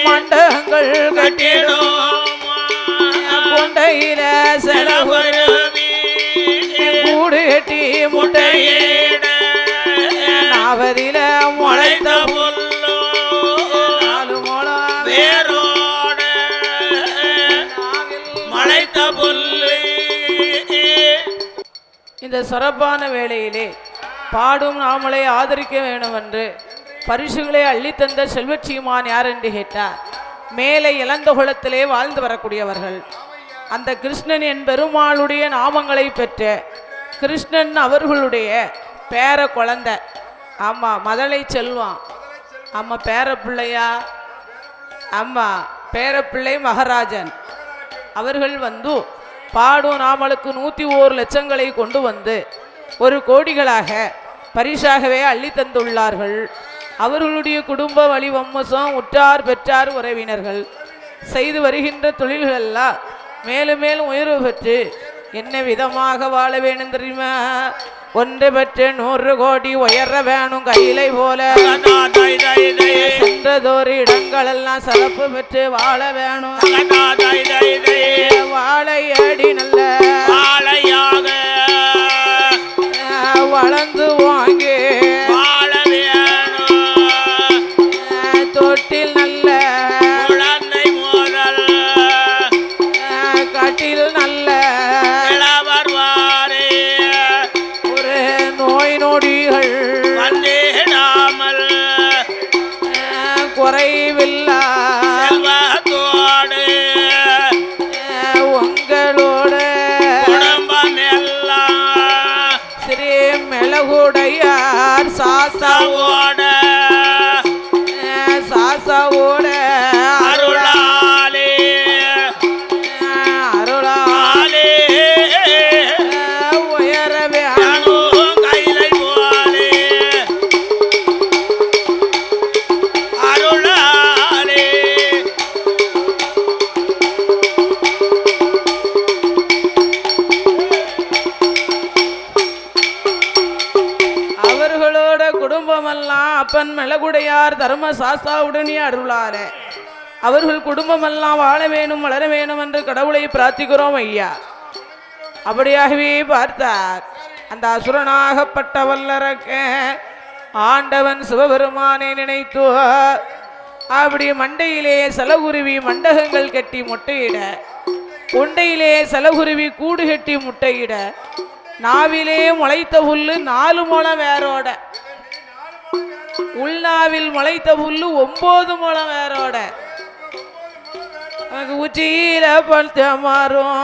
மண்டகங்கள் கட்டிடும் கொண்டையில செலவு கூடு கட்டி முட்டையிட நாவதில முளைத்த நாலு மூலம் வேரோட மழைத்த புல்லு. இந்த சிறப்பான வேளையிலே பாடும் நாமளை ஆதரிக்க வேண்டும் என்று பரிசுகளை அள்ளித்தந்த செல்வச்சியுமான் யார் என்று கேட்டார். மேலே இளந்த குளத்திலே வாழ்ந்து வரக்கூடியவர்கள். அந்த கிருஷ்ணன் என் பெருமாளுடைய நாமங்களை பெற்ற கிருஷ்ணன் அவர்களுடைய பேர குழந்தை. ஆமா, மதலை செல்வம். ஆமா, பேர பிள்ளையா? ஆமா, பேரப்பிள்ளை மகராஜன் அவர்கள் வந்து பாடும் நாமளுக்கு 101 லட்சங்களை கொண்டு வந்து 1 கோடிகளாக பரிசாகவே அள்ளி தந்துள்ளார்கள். அவர்களுடைய குடும்ப வழி வம்சம் உற்றார் பெற்றார் உறவினர்கள் செய்து வருகின்ற தொழில்கள் எல்லாம் மேலும் மேலும் உயர்வு பெற்று என்ன விதமாக வாழ வேணும் தெரியுமா? ஒன்று பெற்று 100 கோடி உயர வேணும் கையிலை போல சென்றதொரு இடங்கள் எல்லாம் சிறப்பு பெற்று வாழ வேணும். வாழையடி நல்ல வளர்ந்து வாங்கி வாழ வேணும். தொட்டில் நல்ல குழந்தை முதல் கட்டில் நல்ல வருவாரே ஒரு நோய் நொடிகள் வந்திடாமல் குறைவில்லா செல்வத்தோடு உங்களோட குடும்பம் எல்லாம் ஸ்ரீ மிளகுடையார் சாசாவோட சாசாவோட அருளாலே அருளாலே உயரவே கைலை போலே அருளாலே அவர்களோட குடும்பமெல்லாம் அப்பன் மிளகுடையார் தர்ம சாஸ்தாவுடனே அருளார அவர்கள் குடும்பமெல்லாம் வாழ வேணும் வளர வேணும் என்று கடவுளை பிரார்த்திக்கிறோம் ஐயா. அப்படியாகவே பார்த்தார் அந்த அசுரனாகப்பட்ட வல்லரக்க ஆண்டவன் சிவபெருமானை நினைத்து அப்படி மண்டையிலே சலகுருவி மண்டகங்கள் கட்டி முட்டையிட கொண்டையிலே சலகுருவி கூடு கட்டி முட்டையிட நாவிலே முளைத்த புல்லு 4 முழம் வேரோட உள்நாவில் முளைத்த புல்லு 9 முழம் வேரோட உச்சியில பழுத்த மாறும்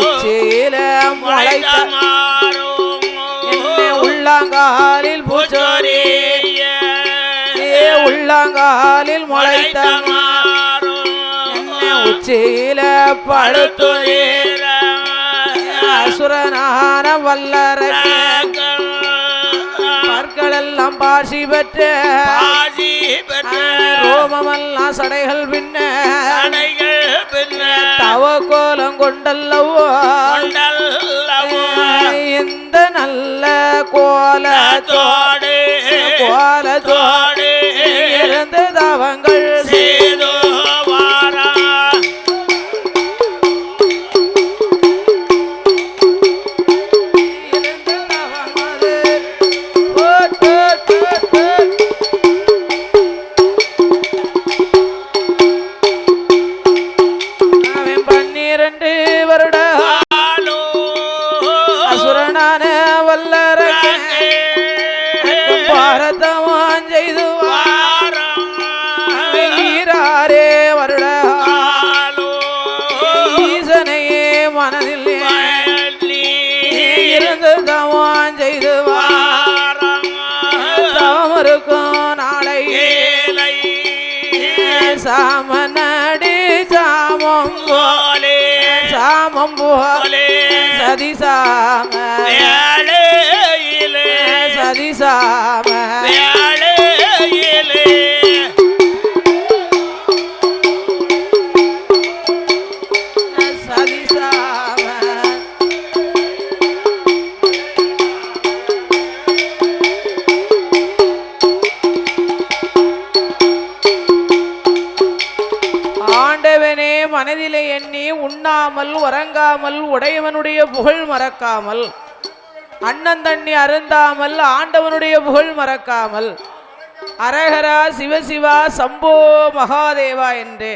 உச்சியில முளைத்த என்ன உள்ளங்காலில் பூச்சோரி உள்ளங்காலில் முளைத்த என்ன உச்சியில பழுத்து அசுரனான வல்லரக்க பற்களெல்லாம் பாசி பெற்ற ரோமமெல்லாம் சடைகள் பின்ன தவ கோலம் கொண்டல்லவோ இந்த நல்ல கோலத்தோடு இருந்து தவங்கள் செய்தோ வாரா அசுரனான வல்லரக்க பாரதமான் செய்து ஈராரே வருட ஈசனையே மனதில் இருந்து தவான் செய்து தாமருக்கும் நாளை சாமனடி சாமம் போலே சாமம் போலே சதிசாம சதிசாம சதிசாம ஆண்டவனே மனதிலே எண்ணி உண்ணாமல் உறங்காமல் உடையவனுடைய புகழ் மறக்காமல் அண்ணன் தண்ணி அருந்தாமல் ஆண்டவனுடைய புகழ் மறக்காமல் அரஹரா சிவசிவா சம்போ மகாதேவா என்று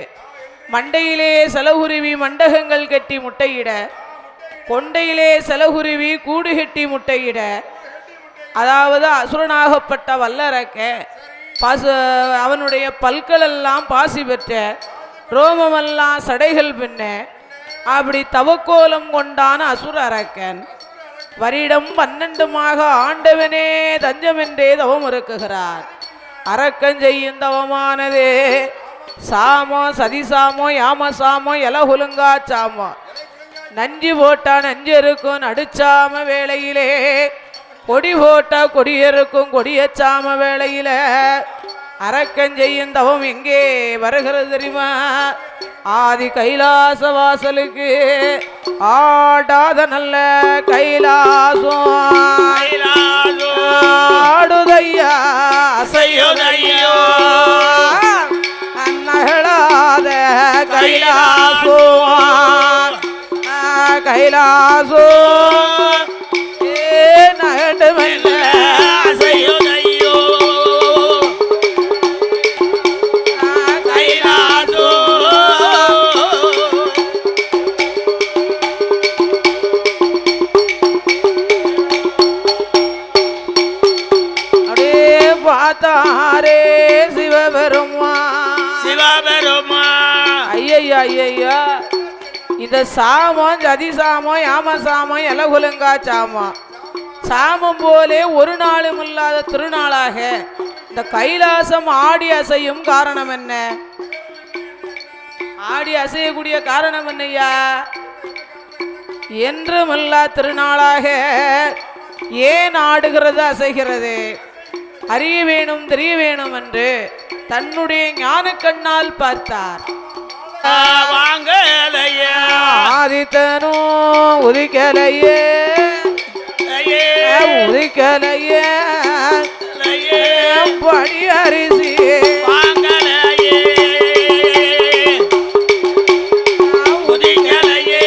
மண்டையிலே சலகுருவி மண்டகங்கள் கட்டி முட்டையிட கொண்டையிலே சலகுருவி கூடு கட்டி முட்டையிட அதாவது அசுரனாகப்பட்ட வல்லரக்க அவனுடைய பல்களெல்லாம் பாசி பெற்ற ரோமமெல்லாம் சடைகள் பின்ன அப்படி தவக்கோலம் கொண்டான அசுர அரக்கன் வருடம் 12மாக ஆண்டவனே தஞ்சமென்றே தவம் இருக்குகிறார். அரக்கன் செய்யும் தவமானதே சாமோ சதிசாமோ யாமசாமோ எலகுலுங்கா சாமோ நஞ்சு போட்டா நஞ்சு இருக்கும் நடுச்சாம வேளையிலே கொடி போட்டா கொடியேறுக்கும் கொடிய சாம வேளையில அரக்கன் செய்யும் தவம் எங்கே வருகிறது தெரியுமா? ஆதி கைலாச வாசலுக்கு ஆடாத நல்ல கைலாசம் ஆடுதையா அசையுதையோ நகழாத கைலாசம் கைலாசம் நகண்டுமல்ல அசையுதையோ கைலாசோ அப்படியே பார்த்தாரே சிவபெருமா சிவபெருமா ஐயா ஐயா இந்த சாமம் ஜதி சாமம் யாம சாமம் எலகுலங்கா சாமம் சாமம் போலே ஒரு நாளும் இல்லாத திருநாளாக இந்த கைலாசம் ஆடி அசையும் காரணம் என்ன? ஆடி அசையக்கூடிய காரணம் என்னையா? என்றுமில்லா திருநாளாக ஏன் ஆடுகிறது அசைகிறது அறிய வேணும் தெரிய வேணும் என்று தன்னுடைய ஞான கண்ணால் பார்த்தார். வாங்கலையா ஆதித்தனோ உதிக்கலையே உதிக்கலையே படி அரிசி வாங்கலையே உதிக்கலையே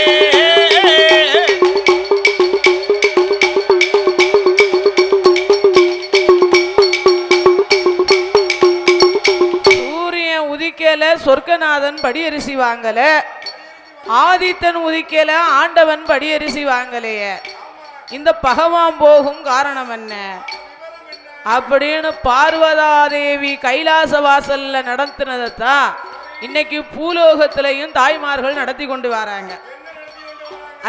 சூரியன் உதிக்கல சொர்க்கநாதன் படியரிசி வாங்கல, ஆதித்தன் உதிக்கல ஆண்டவன் படியரிசி வாங்கலையே. இந்த பகவான் போகும் காரணம் என்ன அப்படின்னு பார்வதாதேவி கைலாச வாசல்ல நடத்தினதான் இன்னைக்கு பூலோகத்திலையும் தாய்மார்கள் நடத்தி கொண்டு வராங்க.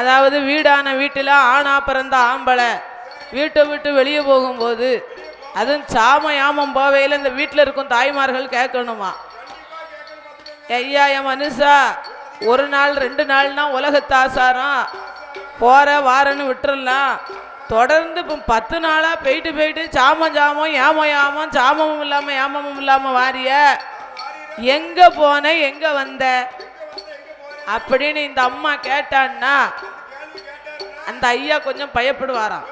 அதாவது வீடான வீட்டில் ஆணா பிறந்த ஆம்பளை வீட்டை விட்டு வெளியே போகும்போது அதுவும் சாம யாமம் போவையில் இந்த வீட்டில் இருக்கும் தாய்மார்கள் கேட்கணுமா, ஐயா என் மனுஷா ஒரு நாள் 2 நாள்னா உலகத்தாசாரம் போற வாரன்னு விட்டுறலாம், தொடர்ந்து இப்போ 10 நாளாக போயிட்டு சாமம் யாமம் சாமமும் இல்லாமல் யாமமும் இல்லாமல் வாரிய எங்கே போன எங்கே வந்த அப்படின்னு இந்த அம்மா கேட்டான்னா அந்த ஐயா கொஞ்சம் பயப்படுவாராம்.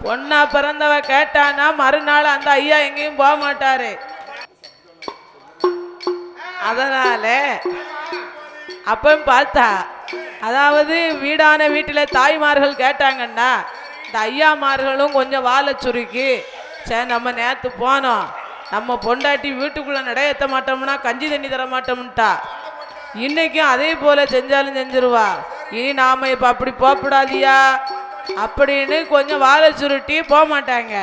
பொண்ணா பிறந்தவ கேட்டானா மறுநாள் அந்த ஐயா எங்கேயும் போக மாட்டாரு. அதனால அப்ப பார்த்தா அதாவது வீடான வீட்டில் தாய்மார்கள் கேட்டாங்கன்னா இந்த ஐயாமார்களும் கொஞ்சம் வாழை சுருக்கி சரி நம்ம நேற்று போனோம் நம்ம பொண்டாட்டி வீட்டுக்குள்ளே நடையேற்ற மாட்டோம்னா கஞ்சி தண்ணி தர மாட்டோம்ட்டா, இன்னைக்கும் அதே போல செஞ்சாலும் செஞ்சிருவா, இனி நாம இப்போ அப்படி போகக்கூடாதியா அப்படின்னு கொஞ்சம் வாழை சுருட்டி போக மாட்டாங்க.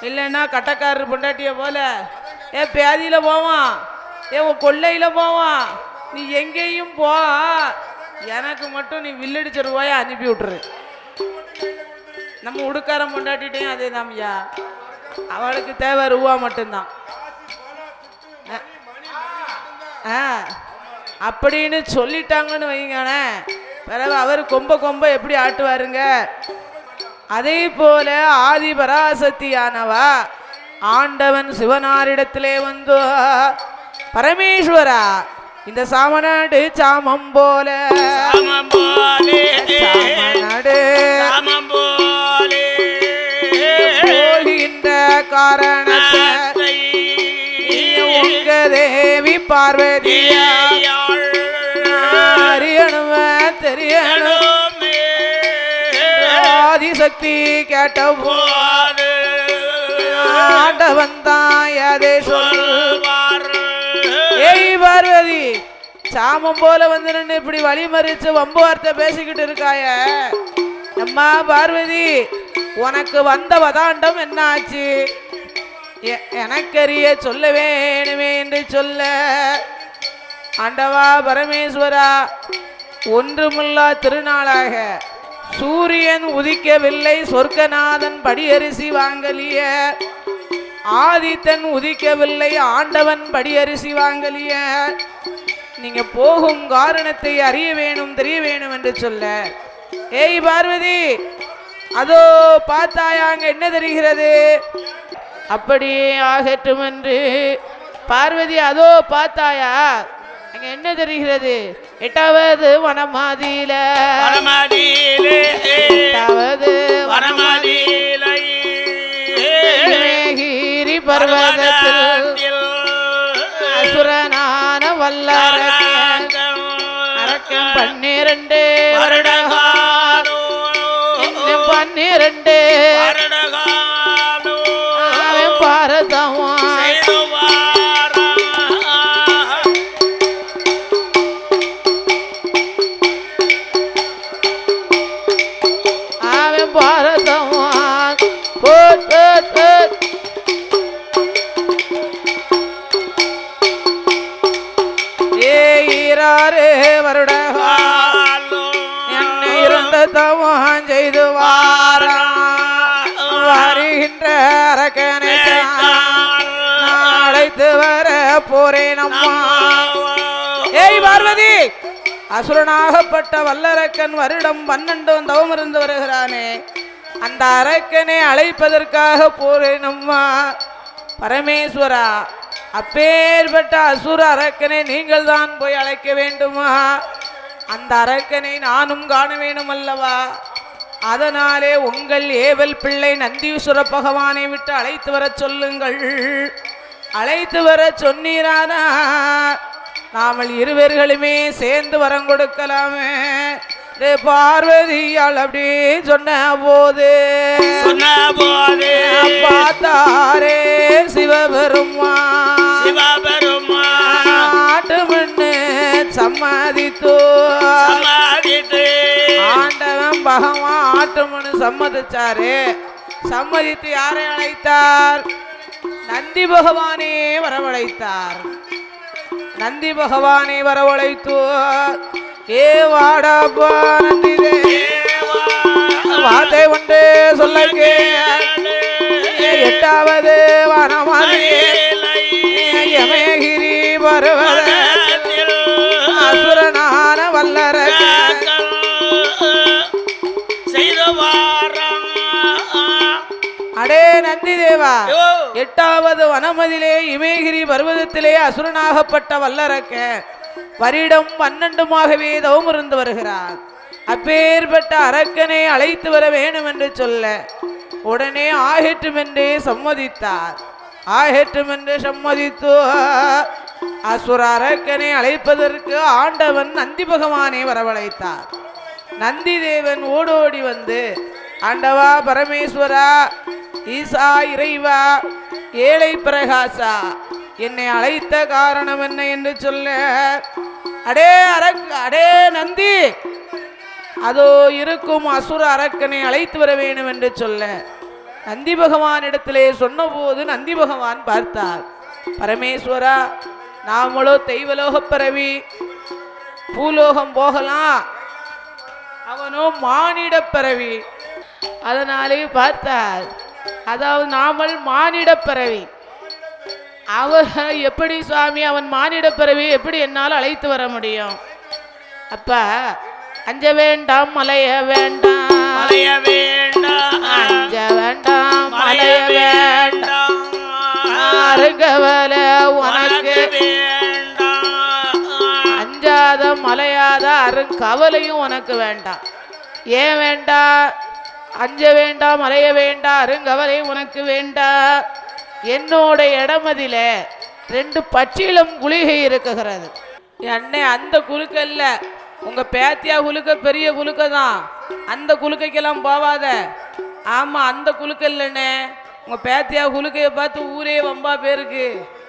இல்லைன்னா கட்டக்காரர் பொண்டாட்டியை போல பேதியில் போவான் கொள்ளையில் போவான், நீ எங்கேயும் போ எனக்கு மட்டும் நீ வில்லடிச்ச ரூபாயை அனுப்பி விட்டுரு. நம்ம உடுக்காரம் பொண்டாட்டிட்டையும் அதே தான்யா, அவளுக்கு தேவை ரூபா மட்டும்தான் அப்படின்னு சொல்லிட்டாங்கன்னு வைங்களே, பிறகு அவர் கொம்ப எப்படி ஆட்டுவாருங்க. அதே போல ஆதி பராசக்தியானவா ஆண்டவன் சிவனாரிடத்திலே வந்து பரமேஸ்வரா இந்த சாமநாடு சாமம் போல சாமநாடு போகின்ற காரணத்தை உங்க தேவி பார்வதியா அறியணும தெரியணும் ஆதிசக்தி கேட்ட போது ஆண்டவன் தான் அதே சொல்வார். ஏய் பார்வதி சாமம் போல வந்து நின்று இப்படி வழிமறிச்சு வம்பு வார்த்தை பேசிக்கிட்டு இருக்காய, அம்மா பார்வதி உனக்கு வந்த வதாண்டம் என்ன ஆச்சு எனக்கறிய சொல்ல வேணுமே என்று சொல்ல, ஆண்டவா பரமேஸ்வரா ஒன்றுமில்லா திருநாளாக சூரியன் உதிக்கவில்லை சொர்க்கநாதன் படியரிசி வாங்கலிய, ஆதித்தன் உதிக்கவில்லை ஆண்டவன் படியரிசி வாங்கலிய, நீங்க போகும் காரணத்தை அறிய வேணும் தெரிய வேணும் என்று சொல்ல, ஏய் பார்வதி அதோ பார்த்தாயா அங்க என்ன தெரிகிறது? அப்படி ஆகட்டும் என்று பார்வதி அதோ பார்த்தாயா அங்க என்ன தெரிகிறது? 8வது வனமாதியில 8வது மேகிரி பர்வதத்தில் அசுரனான வல்லரக்கன் அரக்கன் 12 வருடகாலம் 12 அவன் பாரதமா அவன் பாரதமா ஏறாரே வருடகாலம் என்னை இருந்த தவம் செய்து வருகின்ற அரக்கனை அழைத்து வர போறேன் அம்மா. ஏய் பார்வதி, அசுரனாகப்பட்ட வல்லரக்கன் வருடம் 12 தவம் இருந்து வருகிறானே, அந்த அரக்கனை அழைப்பதற்காக போறேன் அம்மா. பரமேஸ்வரா, அப்பேற்பட்ட அசுர அரக்கனை நீங்கள் தான் போய் அழைக்க வேண்டுமா? அந்த அரக்கனை நானும் காண வேணும் அல்லவா? அதனாலே உங்கள் ஏவல் பிள்ளை நந்தீஸ்வர பகவானை விட்டு அழைத்து வர சொல்லுங்கள். அழைத்து வர சொன்னீரானா நாமல் இருவர்களுமே சேர்ந்து வரம் கொடுக்கலாமே. பார்வதியால் அப்படி சொன்ன போது பார்த்தாரே சிவபெருமா ஆட்டுமண்ணு சம்மதித்து ஆண்டவன் பகவான் ஆட்டுமனு சம்மதிச்சாரு. சம்மதித்து யாரை அழைத்தார்? நந்தி பகவானே வரவழைத்தார். நந்தி பகவானை வரவழைத்து ஏ வாடாப்பா நந்தி வார்த்தை ஒன்று சொல்ல 8வது வனமாதிரி பர்வதத்தில் அசுரனான வல்லரக்கன் அடே நந்தி தேவா, 8வது வனமதிலே இமயகிரி பர்வதத்திலே அசுரனாகப்பட்ட வல்லரக்கன் வருடம் 12 தவம் இருந்து வருகிறார். அப்பேற்பட்ட அரக்கனை அழைத்து வர வேண்டும் என்று சொல்ல உடனே ஆகட்டும் என்றே சம்மதித்தார். ஆகட்டும் என்று சம்மதித்து அசுர அரக்கனை அழைப்பதற்கு ஆண்டவன் நந்தி பகவானை வரவழைத்தார். நந்தி தேவன் ஓடோடி வந்து, ஆண்டவா பரமேஸ்வரா, ஈசா இறைவா, ஏழை பிரகாசா, என்னை அழைத்த காரணம் என்ன என்று சொல்ல, அடே நந்தி, அதோ இருக்கும் அசுர அரக்கனை அழைத்து வர வேண்டும் என்று சொல்ல நந்தி பகவான் இடத்திலே சொன்னபோது நந்தி பகவான் பார்த்தார். பரமேஸ்வரா, நாமளோ தெய்வலோக பிறவி, பூலோகம் போகலாம், அவனோ மானிட பிறவி. அதனாலே பார்த்தார், அதாவது நாமல் மானிட பிறவி, அவர் எப்படி சுவாமி அவன் மானிட பிறவி எப்படி என்னால் அழைத்து வர முடியும்? அப்ப அஞ்ச வேண்டாம் மலைய வேண்டாம் அஞ்ச வேண்டாம் மலைய வேண்டாம் அருங்கவல உனக்கு அஞ்சாத மலையாத அருங்கவலையும் உனக்கு வேண்டாம். ஏன் வேண்டாம்? அஞ்ச வேண்டாம் மலைய வேண்டாம் அருங்கவலையும் உனக்கு வேண்டாம். என்னோட இடமதில 2 பச்சிலம் குளிகை இருக்குகிறது. அண்ணே, அந்த குலுக்கல்ல, உங்க பேத்தியா குலுக்க பெரிய குலுக்க தான், அந்த குலுக்கைக்கெல்லாம் போவாத. ஆமா, அந்த குலுக்கல்லண்ணே, உங்க பேத்தியா குலுக்கையை பார்த்து ஊரே வம்பா பேருக்கு.